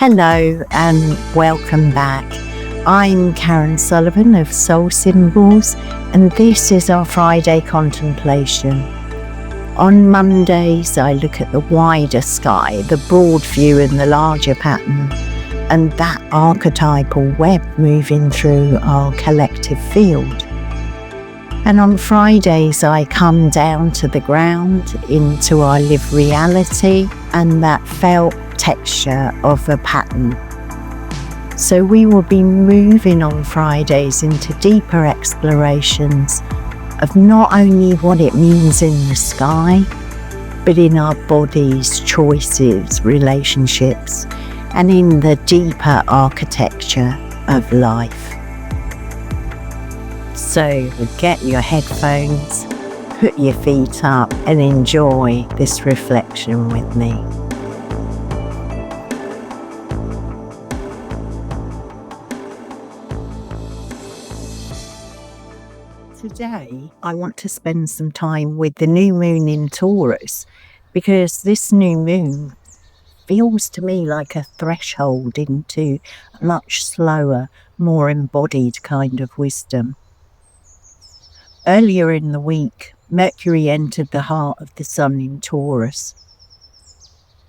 Hello and welcome back. I'm Karen Sullivan of Soul Symbols, and this is our Friday contemplation. On Mondays, I look at the wider sky, the broad view and the larger pattern, and that archetypal web moving through our collective field. And on Fridays, I come down to the ground, into our lived reality and that felt texture of a pattern. So we will be moving on Fridays into deeper explorations of not only what it means in the sky, but in our bodies, choices, relationships, and in the deeper architecture of life. So get your headphones, put your feet up and enjoy this reflection with me. Today, I want to spend some time with the new moon in Taurus, because this new moon feels to me like a threshold into a much slower, more embodied kind of wisdom. Earlier in the week, Mercury entered the heart of the sun in Taurus.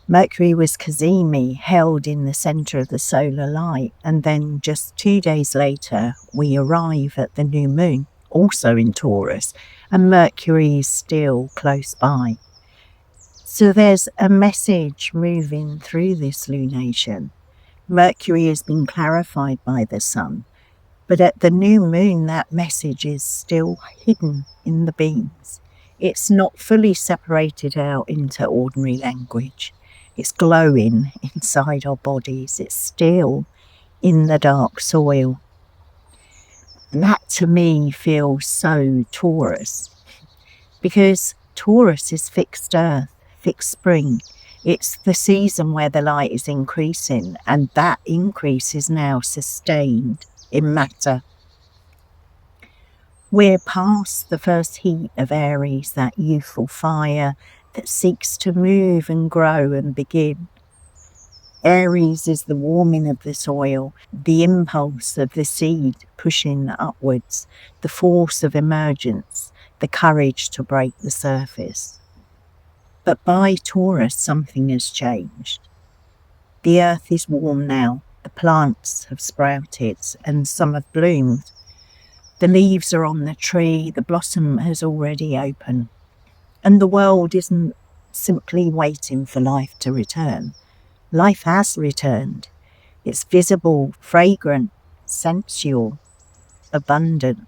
Mercury was Kazemi, held in the centre of the solar light, and then just 2 days later, we arrive at the new moon, also in Taurus, and Mercury is still close by. So there's a message moving through this lunation. Mercury has been clarified by the sun, but at the new moon that message is still hidden in the beams. It's not fully separated out into ordinary language. It's glowing inside our bodies. It's still in the dark soil. And that to me feels so Taurus, because Taurus is fixed earth, fixed spring. It's the season where the light is increasing, and that increase is now sustained in matter. We're past the first heat of Aries, that youthful fire that seeks to move and grow and begin. Aries is the warming of the soil, the impulse of the seed pushing upwards, the force of emergence, the courage to break the surface. But by Taurus, something has changed. The earth is warm now, the plants have sprouted and some have bloomed. The leaves are on the tree, the blossom has already opened. And the world isn't simply waiting for life to return. Life has returned. It's visible, fragrant, sensual, abundant.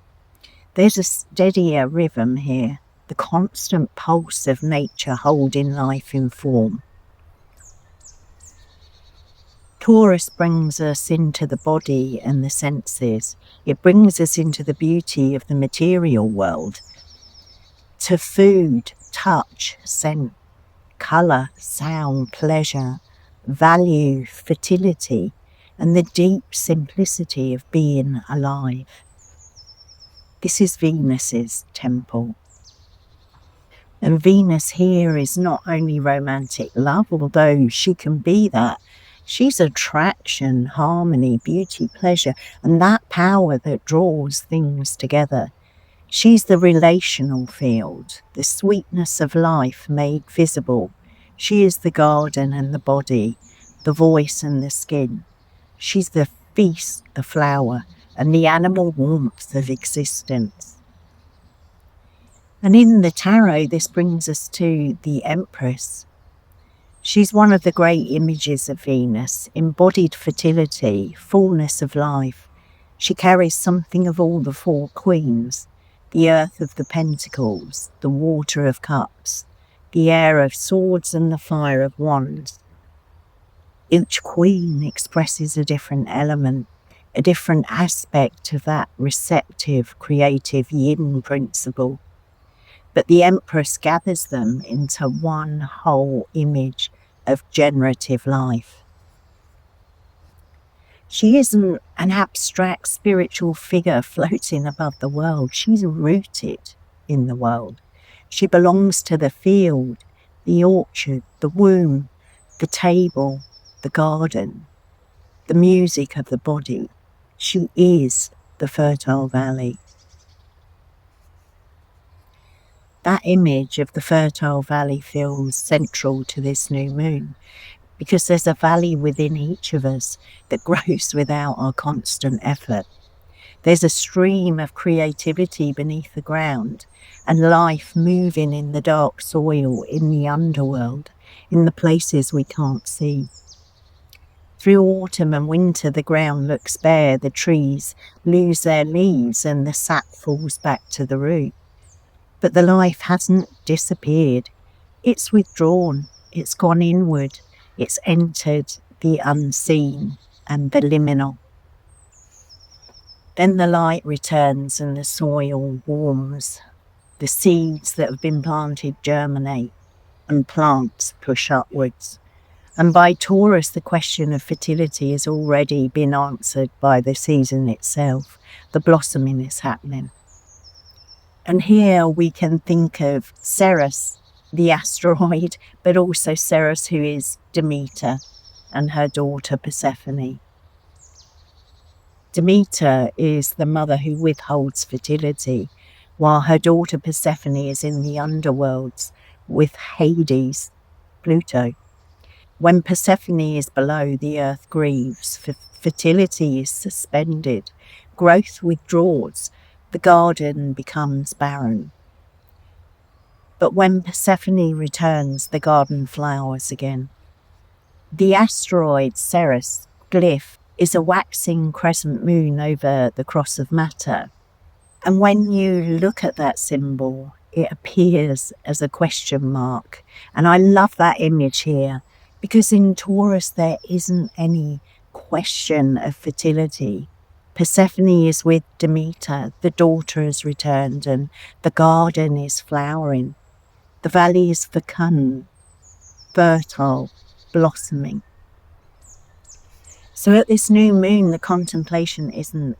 There's a steadier rhythm here, the constant pulse of nature holding life in form. Taurus brings us into the body and the senses. It brings us into the beauty of the material world, to food, touch, scent, colour, sound, pleasure, value, fertility, and the deep simplicity of being alive. This is Venus's temple. And Venus here is not only romantic love, although she can be that. She's attraction, harmony, beauty, pleasure, and that power that draws things together. She's the relational field, the sweetness of life made visible. She is the garden and the body, the voice and the skin. She's the feast, the flower, and the animal warmth of existence. And in the tarot, this brings us to the Empress. She's one of the great images of Venus, embodied fertility, fullness of life. She carries something of all the four queens, the earth of the pentacles, the water of cups, the air of swords and the fire of wands. Each queen expresses a different element, a different aspect of that receptive, creative yin principle. But the Empress gathers them into one whole image of generative life. She isn't an abstract spiritual figure floating above the world. She's rooted in the world. She belongs to the field, the orchard, the womb, the table, the garden. the music of the body. She is the fertile valley. That image of the fertile valley feels central to this new moon, because there's a valley within each of us that grows without our constant effort. There's a stream of creativity beneath the ground and life moving in the dark soil, in the underworld, in the places we can't see. Through autumn and winter, the ground looks bare, the trees lose their leaves and the sap falls back to the root. But the life hasn't disappeared. It's withdrawn, it's gone inward, it's entered the unseen and the liminal. Then the light returns and the soil warms. The seeds that have been planted germinate and plants push upwards. And by Taurus, the question of fertility has already been answered by the season itself. The blossoming is happening. And here we can think of Ceres, the asteroid, but also Ceres, who is Demeter, and her daughter Persephone. Demeter is the mother who withholds fertility, while her daughter Persephone is in the underworlds with Hades, Pluto. When Persephone is below, the earth grieves, fertility is suspended, growth withdraws, the garden becomes barren. But when Persephone returns, the garden flowers again. The asteroid Ceres glyph is a waxing crescent moon over the cross of matter. And when you look at that symbol, it appears as a question mark. And I love that image here, because in Taurus there isn't any question of fertility. Persephone is with Demeter, the daughter has returned, and the garden is flowering. The valley is fecund, fertile, blossoming. So at this new moon, the contemplation isn't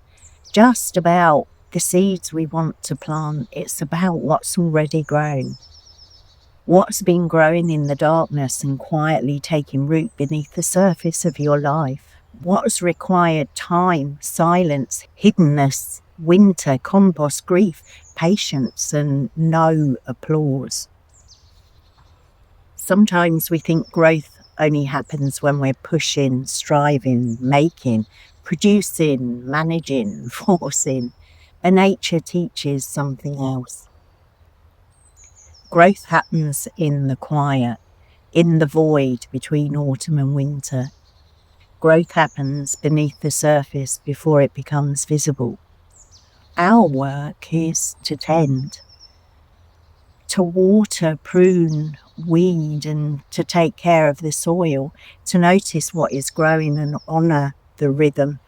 just about the seeds we want to plant, it's about what's already grown. What's been growing in the darkness and quietly taking root beneath the surface of your life. What has required time, silence, hiddenness, winter, compost, grief, patience, and no applause. Sometimes we think growth only happens when we're pushing, striving, making, producing, managing, forcing. But nature teaches something else. Growth happens in the quiet, in the void between autumn and winter. Growth happens beneath the surface before it becomes visible. Our work is to tend, to water, prune, weed, and to take care of the soil, to notice what is growing and honour the rhythm.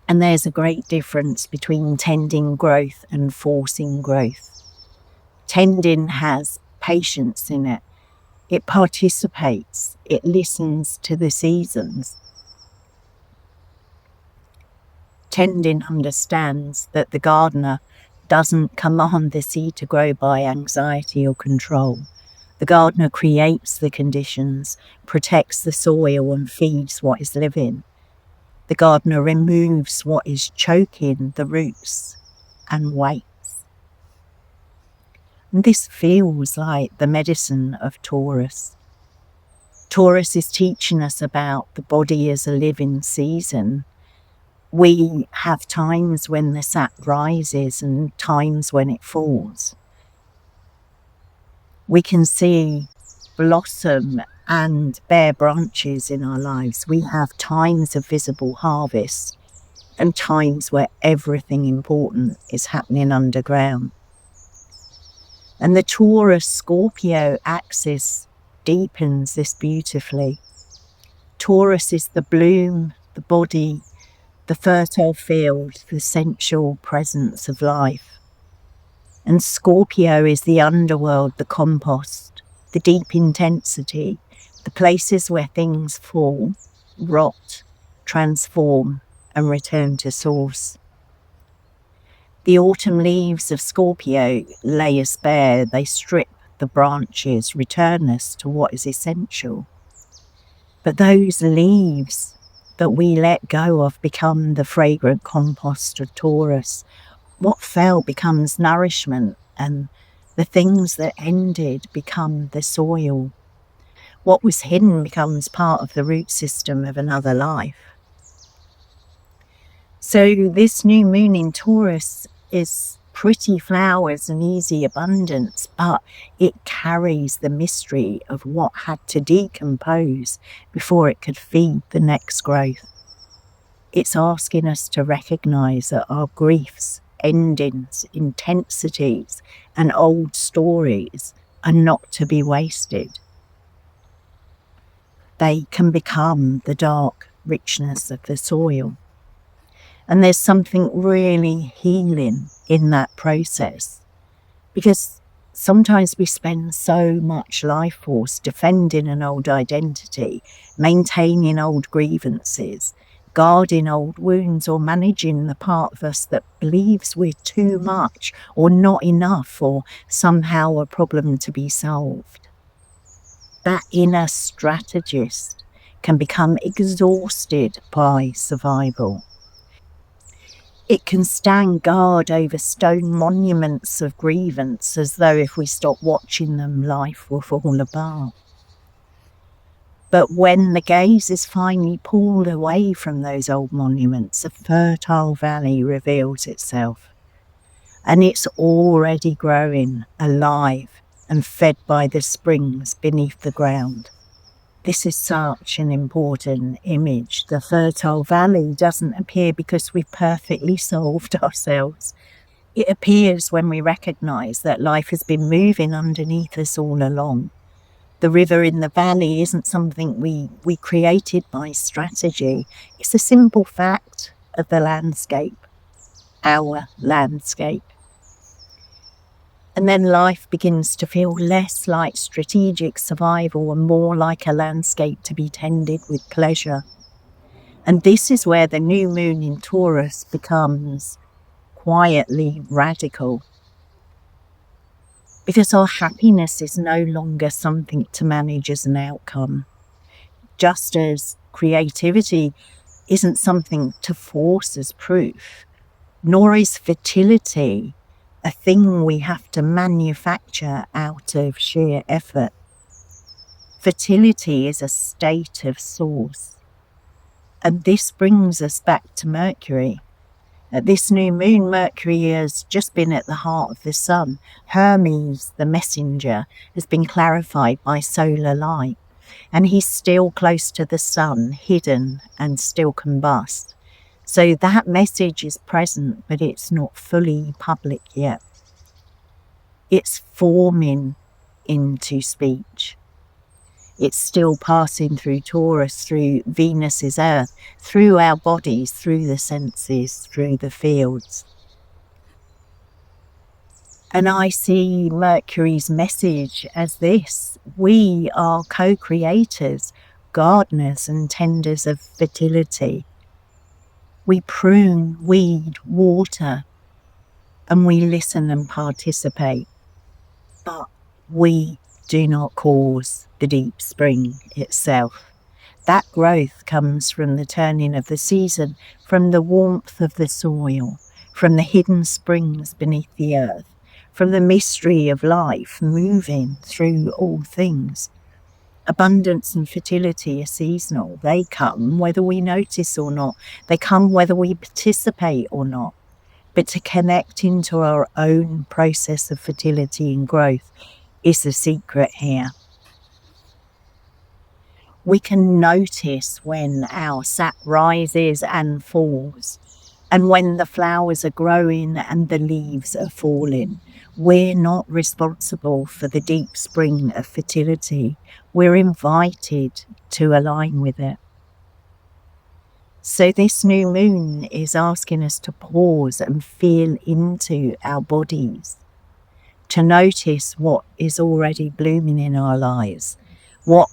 And there's a great difference between tending growth and forcing growth. Tending has patience in it. It participates. It listens to the seasons. Tending understands that the gardener doesn't command the seed to grow by anxiety or control. The gardener creates the conditions, protects the soil and feeds what is living. The gardener removes what is choking the roots and waits. And this feels like the medicine of Taurus. Taurus is teaching us about the body as a living season. We have times when the sap rises and times when it falls. We can see blossom and bare branches in our lives. We have times of visible harvest and times where everything important is happening underground. And the Taurus-Scorpio axis deepens this beautifully. Taurus is the bloom, the body, the fertile field, the sensual presence of life. And Scorpio is the underworld, the compost, the deep intensity, the places where things fall, rot, transform, and return to source. The autumn leaves of Scorpio lay us bare. They strip the branches, return us to what is essential. But those leaves that we let go of become the fragrant compost of Taurus. What fell becomes nourishment, and the things that ended become the soil. What was hidden becomes part of the root system of another life. So this new moon in Taurus is pretty flowers and easy abundance, but it carries the mystery of what had to decompose before it could feed the next growth. It's asking us to recognize that our griefs, endings, intensities, and old stories are not to be wasted. They can become the dark richness of the soil. And there's something really healing in that process, because sometimes we spend so much life force defending an old identity, maintaining old grievances, guarding old wounds, or managing the part of us that believes we're too much or not enough or somehow a problem to be solved. That inner strategist can become exhausted by survival. It can stand guard over stone monuments of grievance, as though if we stop watching them, life will fall apart. But when the gaze is finally pulled away from those old monuments, a fertile valley reveals itself. And it's already growing, alive, and fed by the springs beneath the ground. This is such an important image. The fertile valley doesn't appear because we've perfectly solved ourselves. It appears when we recognise that life has been moving underneath us all along. The river in the valley isn't something we created by strategy. It's a simple fact of the landscape, our landscape. And then life begins to feel less like strategic survival and more like a landscape to be tended with pleasure. And this is where the new moon in Taurus becomes quietly radical. Because our happiness is no longer something to manage as an outcome. Just as creativity isn't something to force as proof, nor is fertility a thing we have to manufacture out of sheer effort. Fertility is a state of source. And this brings us back to Mercury. At this new moon, Mercury has just been at the heart of the sun. Hermes, the messenger, has been clarified by solar light. And he's still close to the sun, hidden and still combust. So that message is present, but it's not fully public yet. It's forming into speech. It's still passing through Taurus, through Venus's earth, through our bodies, through the senses, through the fields. And I see Mercury's message as this: we are co-creators, gardeners and tenders of fertility. We prune, weed, water, and we listen and participate. But we do not cause the deep spring itself. That growth comes from the turning of the season, from the warmth of the soil, from the hidden springs beneath the earth, from the mystery of life moving through all things. Abundance and fertility are seasonal. They come whether we notice or not. They come whether we participate or not. But to connect into our own process of fertility and growth is the secret here. We can notice when our sap rises and falls, and when the flowers are growing and the leaves are falling. We're not responsible for the deep spring of fertility. We're invited to align with it. So this new moon is asking us to pause and feel into our bodies, to notice what is already blooming in our lives, what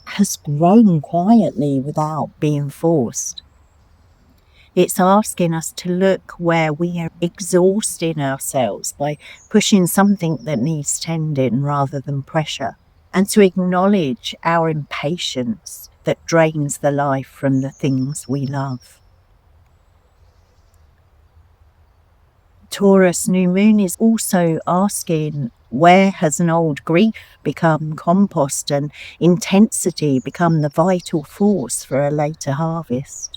has grown quietly without being forced. It's asking us to look where we are exhausting ourselves by pushing something that needs tending rather than pressure, and to acknowledge our impatience that drains the life from the things we love. Taurus New Moon is also asking, where has an old grief become compost and intensity become the vital force for a later harvest?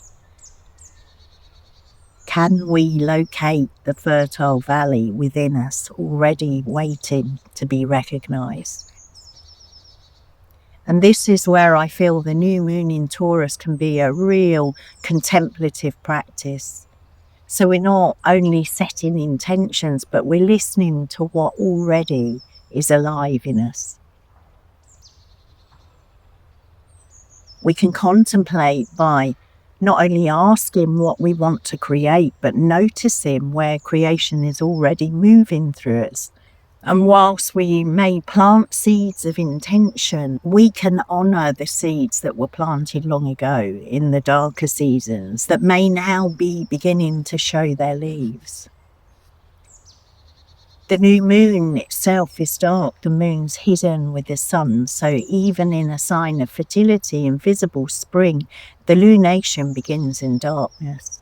Can we locate the fertile valley within us already waiting to be recognised? And this is where I feel the new moon in Taurus can be a real contemplative practice. So we're not only setting intentions, but we're listening to what already is alive in us. We can contemplate by not only asking what we want to create, but noticing where creation is already moving through us. And whilst we may plant seeds of intention, we can honour the seeds that were planted long ago in the darker seasons that may now be beginning to show their leaves. The new moon itself is dark, the moon's hidden with the sun, so even in a sign of fertility and visible spring, the lunation begins in darkness.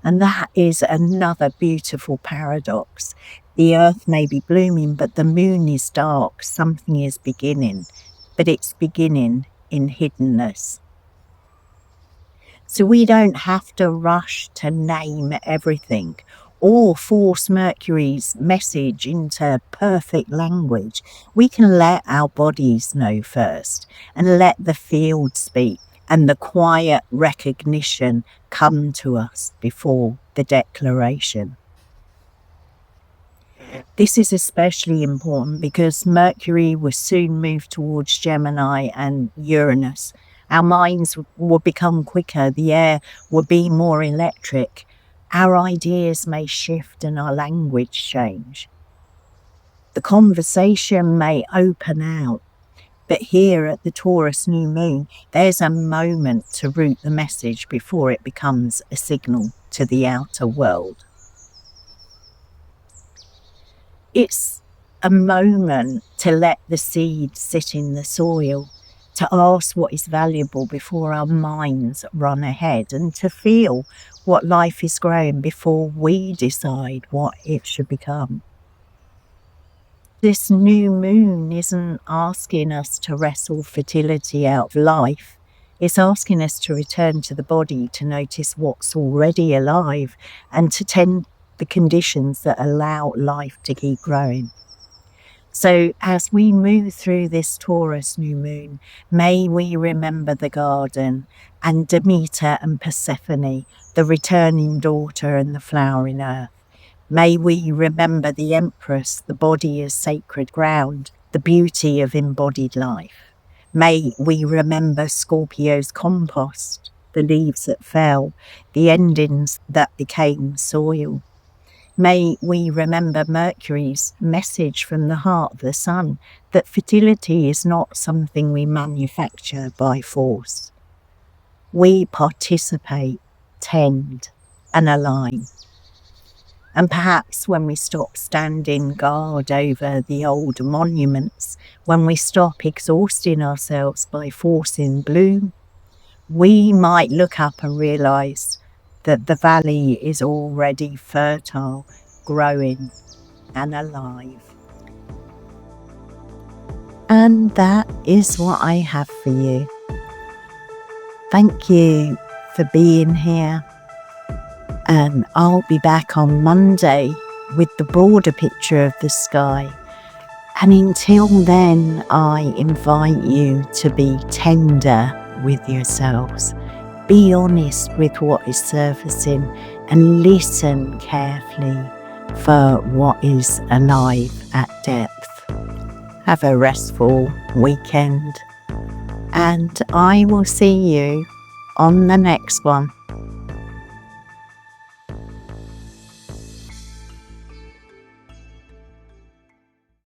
And that is another beautiful paradox. The earth may be blooming, but the moon is dark, something is beginning, but it's beginning in hiddenness. So we don't have to rush to name everything or force Mercury's message into perfect language. We can let our bodies know first and let the field speak and the quiet recognition come to us before the declaration. This is especially important because Mercury will soon move towards Gemini and Uranus. Our minds will become quicker, the air will be more electric, our ideas may shift and our language change. The conversation may open out, but here at the Taurus New Moon, there's a moment to root the message before it becomes a signal to the outer world. It's a moment to let the seed sit in the soil, to ask what is valuable before our minds run ahead, and to feel what life is growing before we decide what it should become. This new moon isn't asking us to wrestle fertility out of life. It's asking us to return to the body, to notice what's already alive, and to tend the conditions that allow life to keep growing. So as we move through this Taurus new moon, may we remember the garden and Demeter and Persephone, the returning daughter and the flowering earth. May we remember the Empress, the body as sacred ground, the beauty of embodied life. May we remember Scorpio's compost, the leaves that fell, the endings that became soil. May we remember Mercury's message from the heart of the sun, that fertility is not something we manufacture by force. We participate, tend, and align. And perhaps when we stop standing guard over the old monuments, when we stop exhausting ourselves by forcing bloom, we might look up and realise that the valley is already fertile, growing and alive. And that is what I have for you. Thank you for being here. And I'll be back on Monday with the broader picture of the sky. And until then, I invite you to be tender with yourselves. Be honest with what is surfacing and listen carefully for what is alive at depth. Have a restful weekend, and I will see you on the next one.